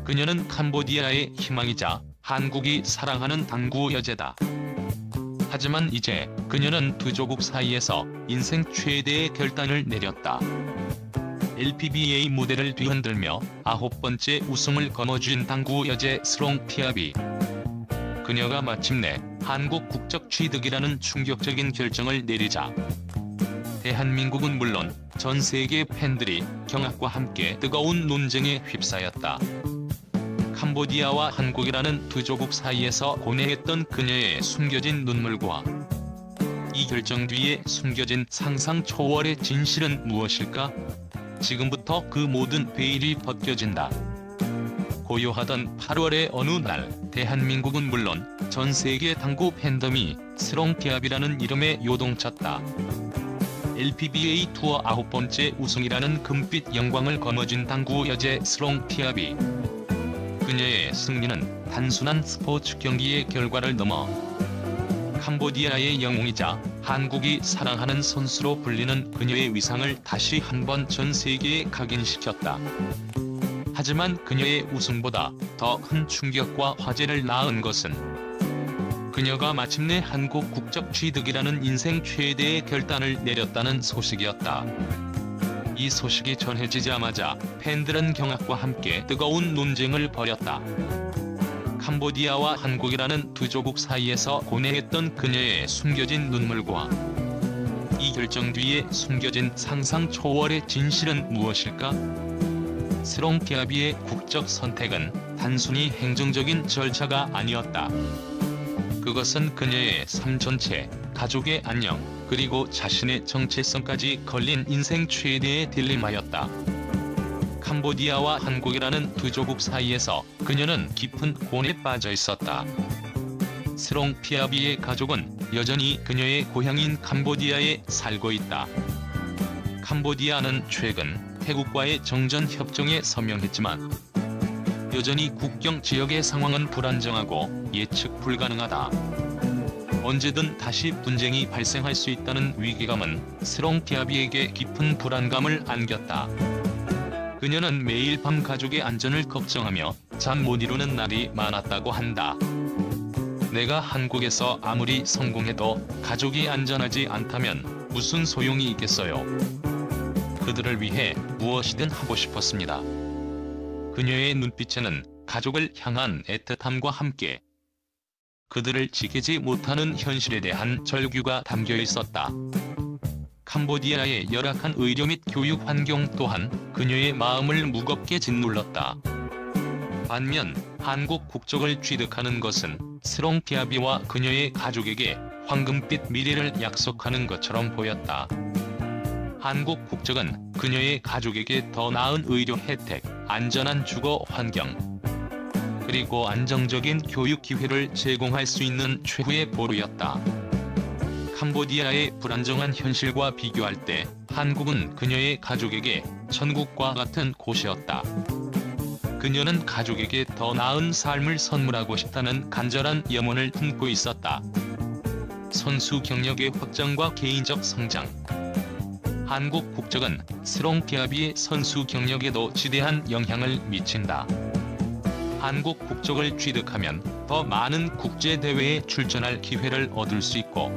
그녀는 캄보디아의 희망이자 한국이 사랑하는 당구 여제다. 하지만 이제 그녀는 두 조국 사이에서 인생 최대의 결단을 내렸다. LPBA 무대를 뒤흔들며 9번째 우승을 거머쥔 당구 여제 스롱피아비. 그녀가 마침내 한국 국적 취득이라는 충격적인 결정을 내리자 대한민국은 물론 전 세계 팬들이 경악과 함께 뜨거운 논쟁에 휩싸였다. 캄보디아와 한국이라는 두 조국 사이에서 고뇌했던 그녀의 숨겨진 눈물과 이 결정 뒤에 숨겨진 상상 초월의 진실은 무엇일까? 지금부터 그 모든 베일이 벗겨진다. 고요하던 8월의 어느 날, 대한민국은 물론 전 세계 당구 팬덤이 스롱피아비라는 이름에 요동쳤다. LPBA 투어 9번째 우승이라는 금빛 영광을 거머쥔 당구 여제 스롱피아비. 그녀의 승리는 단순한 스포츠 경기의 결과를 넘어 캄보디아의 영웅이자 한국이 사랑하는 선수로 불리는 그녀의 위상을 다시 한번 전 세계에 각인시켰다. 하지만 그녀의 우승보다 더 큰 충격과 화제를 낳은 것은 그녀가 마침내 한국 국적 취득이라는 인생 최대의 결단을 내렸다는 소식이었다. 이 소식이 전해지자마자 팬들은 경악과 함께 뜨거운 논쟁을 벌였다. 캄보디아와 한국이라는 두 조국 사이에서 고뇌했던 그녀의 숨겨진 눈물과 이 결정 뒤에 숨겨진 상상 초월의 진실은 무엇일까? 스롱피아비의 국적 선택은 단순히 행정적인 절차가 아니었다. 그것은 그녀의 삶 전체, 가족의 안녕, 그리고 자신의 정체성까지 걸린 인생 최대의 딜레마였다. 캄보디아와 한국이라는 두 조국 사이에서 그녀는 깊은 고뇌에 빠져 있었다. 스롱피아비의 가족은 여전히 그녀의 고향인 캄보디아에 살고 있다. 캄보디아는 최근 태국과의 정전협정에 서명했지만 여전히 국경 지역의 상황은 불안정하고 예측 불가능하다. 언제든 다시 분쟁이 발생할 수 있다는 위기감은 스롱피아비에게 깊은 불안감을 안겼다. 그녀는 매일 밤 가족의 안전을 걱정하며 잠 못 이루는 날이 많았다고 한다. 내가 한국에서 아무리 성공해도 가족이 안전하지 않다면 무슨 소용이 있겠어요. 그들을 위해 무엇이든 하고 싶었습니다. 그녀의 눈빛에는 가족을 향한 애틋함과 함께 그들을 지키지 못하는 현실에 대한 절규가 담겨 있었다. 캄보디아의 열악한 의료 및 교육 환경 또한 그녀의 마음을 무겁게 짓눌렀다. 반면 한국 국적을 취득하는 것은 스롱피아비와 그녀의 가족에게 황금빛 미래를 약속하는 것처럼 보였다. 한국 국적은 그녀의 가족에게 더 나은 의료 혜택, 안전한 주거 환경, 그리고 안정적인 교육 기회를 제공할 수 있는 최후의 보루였다. 캄보디아의 불안정한 현실과 비교할 때 한국은 그녀의 가족에게 천국과 같은 곳이었다. 그녀는 가족에게 더 나은 삶을 선물하고 싶다는 간절한 염원을 품고 있었다. 선수 경력의 확장과 개인적 성장. 한국 국적은 스롱피아비의 선수 경력에도 지대한 영향을 미친다. 한국 국적을 취득하면 더 많은 국제대회에 출전할 기회를 얻을 수 있고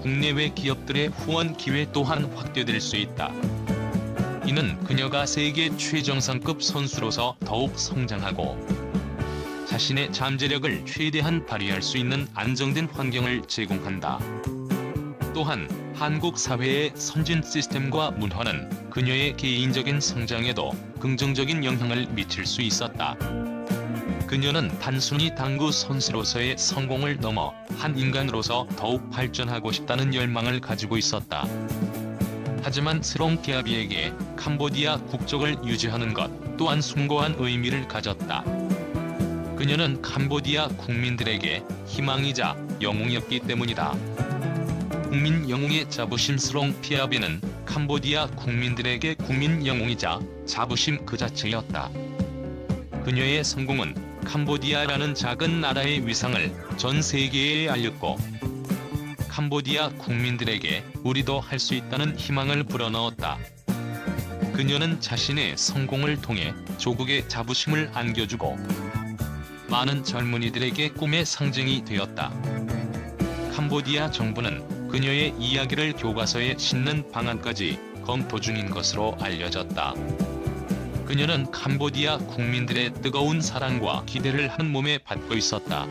국내외 기업들의 후원 기회 또한 확대될 수 있다. 이는 그녀가 세계 최정상급 선수로서 더욱 성장하고 자신의 잠재력을 최대한 발휘할 수 있는 안정된 환경을 제공한다. 또한 한국 사회의 선진 시스템과 문화는 그녀의 개인적인 성장에도 긍정적인 영향을 미칠 수 있었다. 그녀는 단순히 당구 선수로서의 성공을 넘어 한 인간으로서 더욱 발전하고 싶다는 열망을 가지고 있었다. 하지만 스롱피아비에게 캄보디아 국적을 유지하는 것 또한 숭고한 의미를 가졌다. 그녀는 캄보디아 국민들에게 희망이자 영웅이었기 때문이다. 국민 영웅의 자부심. 스롱피아비는 캄보디아 국민들에게 국민 영웅이자 자부심 그 자체였다. 그녀의 성공은 캄보디아라는 작은 나라의 위상을 전 세계에 알렸고 캄보디아 국민들에게 우리도 할 수 있다는 희망을 불어넣었다. 그녀는 자신의 성공을 통해 조국의 자부심을 안겨주고 많은 젊은이들에게 꿈의 상징이 되었다. 캄보디아 정부는 그녀의 이야기를 교과서에 싣는 방안까지 검토 중인 것으로 알려졌다. 그녀는 캄보디아 국민들의 뜨거운 사랑과 기대를 한 몸에 받고 있었다.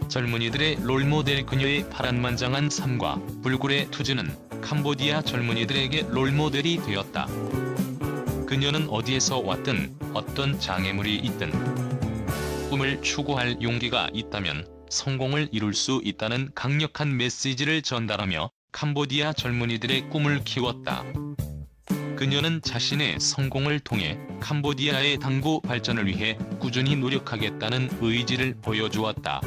젊은이들의 롤모델 그녀의 파란만장한 삶과 불굴의 투지는 캄보디아 젊은이들에게 롤모델이 되었다. 그녀는 어디에서 왔든 어떤 장애물이 있든 꿈을 추구할 용기가 있다면 성공을 이룰 수 있다는 강력한 메시지를 전달하며 캄보디아 젊은이들의 꿈을 키웠다. 그녀는 자신의 성공을 통해 캄보디아의 당구 발전을 위해 꾸준히 노력하겠다는 의지를 보여주었다.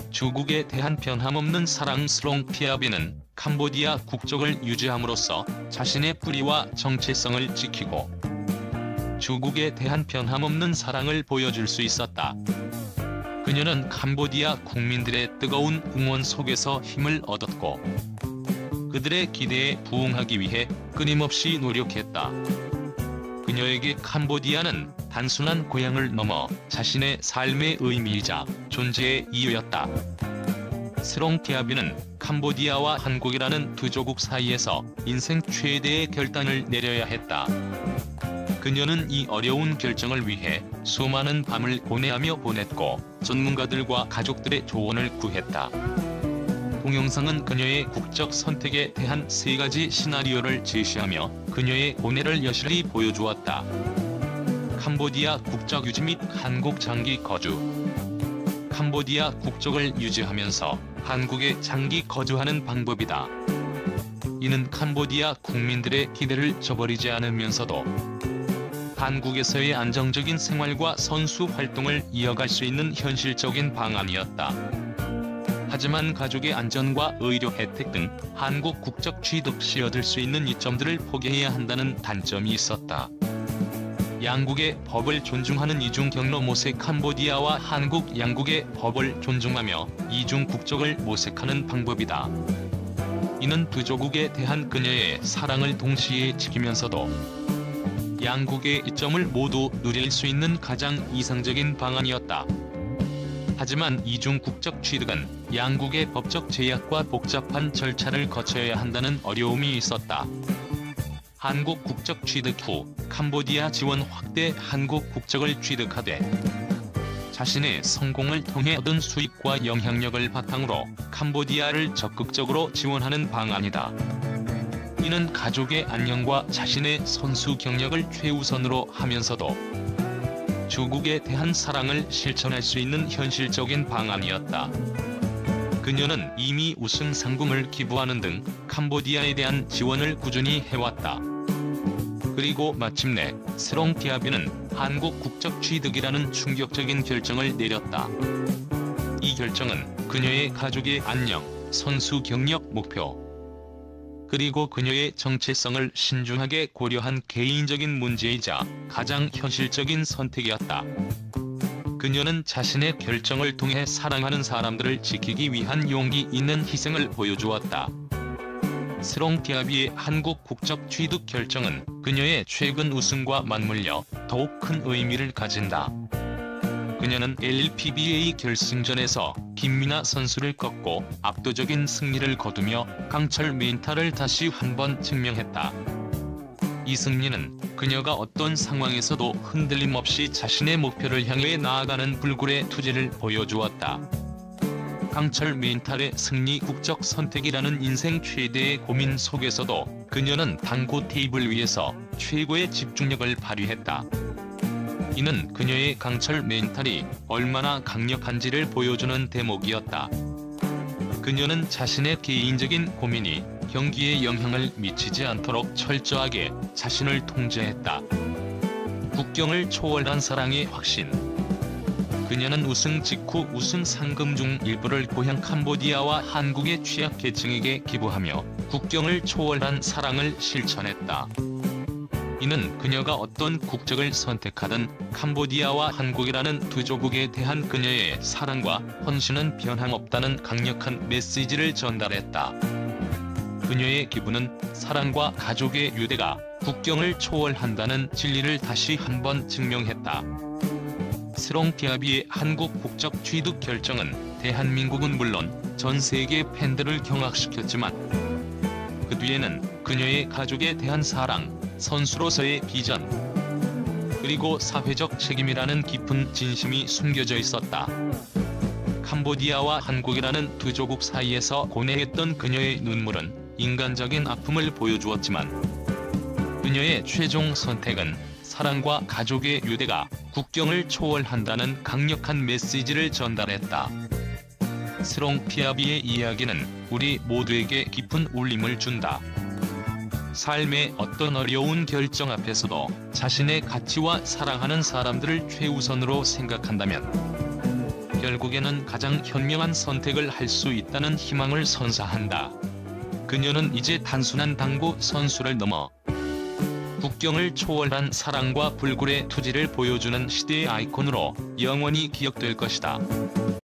조국에 대한 변함없는 사랑 스롱피아비는 캄보디아 국적을 유지함으로써 자신의 뿌리와 정체성을 지키고 조국에 대한 변함없는 사랑을 보여줄 수 있었다. 그녀는 캄보디아 국민들의 뜨거운 응원 속에서 힘을 얻었고 그들의 기대에 부응하기 위해 끊임없이 노력했다. 그녀에게 캄보디아는 단순한 고향을 넘어 자신의 삶의 의미이자 존재의 이유였다. 스롱피아비는 캄보디아와 한국이라는 두 조국 사이에서 인생 최대의 결단을 내려야 했다. 그녀는 이 어려운 결정을 위해 수많은 밤을 고뇌하며 보냈고 전문가들과 가족들의 조언을 구했다. 동영상은 그녀의 국적 선택에 대한 3가지 시나리오를 제시하며 그녀의 고뇌를 여실히 보여주었다. 캄보디아 국적 유지 및 한국 장기 거주. 캄보디아 국적을 유지하면서 한국에 장기 거주하는 방법이다. 이는 캄보디아 국민들의 기대를 저버리지 않으면서도 한국에서의 안정적인 생활과 선수 활동을 이어갈 수 있는 현실적인 방안이었다. 하지만 가족의 안전과 의료 혜택 등 한국 국적 취득 시 얻을 수 있는 이점들을 포기해야 한다는 단점이 있었다. 양국의 법을 존중하는 이중 경로 모색. 캄보디아와 한국 양국의 법을 존중하며 이중 국적을 모색하는 방법이다. 이는 두 조국에 대한 그녀의 사랑을 동시에 지키면서도 양국의 이점을 모두 누릴 수 있는 가장 이상적인 방안이었다. 하지만 이중 국적 취득은 양국의 법적 제약과 복잡한 절차를 거쳐야 한다는 어려움이 있었다. 한국 국적 취득 후 캄보디아 지원 확대. 한국 국적을 취득하되 자신의 성공을 통해 얻은 수익과 영향력을 바탕으로 캄보디아를 적극적으로 지원하는 방안이다. 이는 가족의 안녕과 자신의 선수 경력을 최우선으로 하면서도 조국에 대한 사랑을 실천할 수 있는 현실적인 방안이었다. 그녀는 이미 우승 상금을 기부하는 등 캄보디아에 대한 지원을 꾸준히 해왔다. 그리고 마침내 스롱피아비는 한국 국적 취득이라는 충격적인 결정을 내렸다. 이 결정은 그녀의 가족의 안녕, 선수 경력 목표, 그리고 그녀의 정체성을 신중하게 고려한 개인적인 문제이자 가장 현실적인 선택이었다. 그녀는 자신의 결정을 통해 사랑하는 사람들을 지키기 위한 용기 있는 희생을 보여주었다. 스롱피아비의 한국 국적 취득 결정은 그녀의 최근 우승과 맞물려 더욱 큰 의미를 가진다. 그녀는 LPBA 결승전에서 김민아 선수를 꺾고 압도적인 승리를 거두며 강철 멘탈을 다시 한번 증명했다. 이 승리는 그녀가 어떤 상황에서도 흔들림 없이 자신의 목표를 향해 나아가는 불굴의 투지를 보여주었다. 강철 멘탈의 승리. 국적 선택이라는 인생 최대의 고민 속에서도 그녀는 당구 테이블 위에서 최고의 집중력을 발휘했다. 이는 그녀의 강철 멘탈이 얼마나 강력한지를 보여주는 대목이었다. 그녀는 자신의 개인적인 고민이 경기에 영향을 미치지 않도록 철저하게 자신을 통제했다. 국경을 초월한 사랑의 확신. 그녀는 우승 직후 우승 상금 중 일부를 고향 캄보디아와 한국의 취약계층에게 기부하며 국경을 초월한 사랑을 실천했다. 이는 그녀가 어떤 국적을 선택하든 캄보디아와 한국이라는 두 조국에 대한 그녀의 사랑과 헌신은 변함없다는 강력한 메시지를 전달했다. 그녀의 기부는 사랑과 가족의 유대가 국경을 초월한다는 진리를 다시 한번 증명했다. 스롱 피아비의 한국 국적 취득 결정은 대한민국은 물론 전 세계 팬들을 경악시켰지만 그 뒤에는 그녀의 가족에 대한 사랑, 선수로서의 비전, 그리고 사회적 책임이라는 깊은 진심이 숨겨져 있었다. 캄보디아와 한국이라는 두 조국 사이에서 고뇌했던 그녀의 눈물은 인간적인 아픔을 보여주었지만 그녀의 최종 선택은 사랑과 가족의 유대가 국경을 초월한다는 강력한 메시지를 전달했다. 스롱 피아비의 이야기는 우리 모두에게 깊은 울림을 준다. 삶의 어떤 어려운 결정 앞에서도 자신의 가치와 사랑하는 사람들을 최우선으로 생각한다면 결국에는 가장 현명한 선택을 할 수 있다는 희망을 선사한다. 그녀는 이제 단순한 당구 선수를 넘어 국경을 초월한 사랑과 불굴의 투지를 보여주는 시대의 아이콘으로 영원히 기억될 것이다.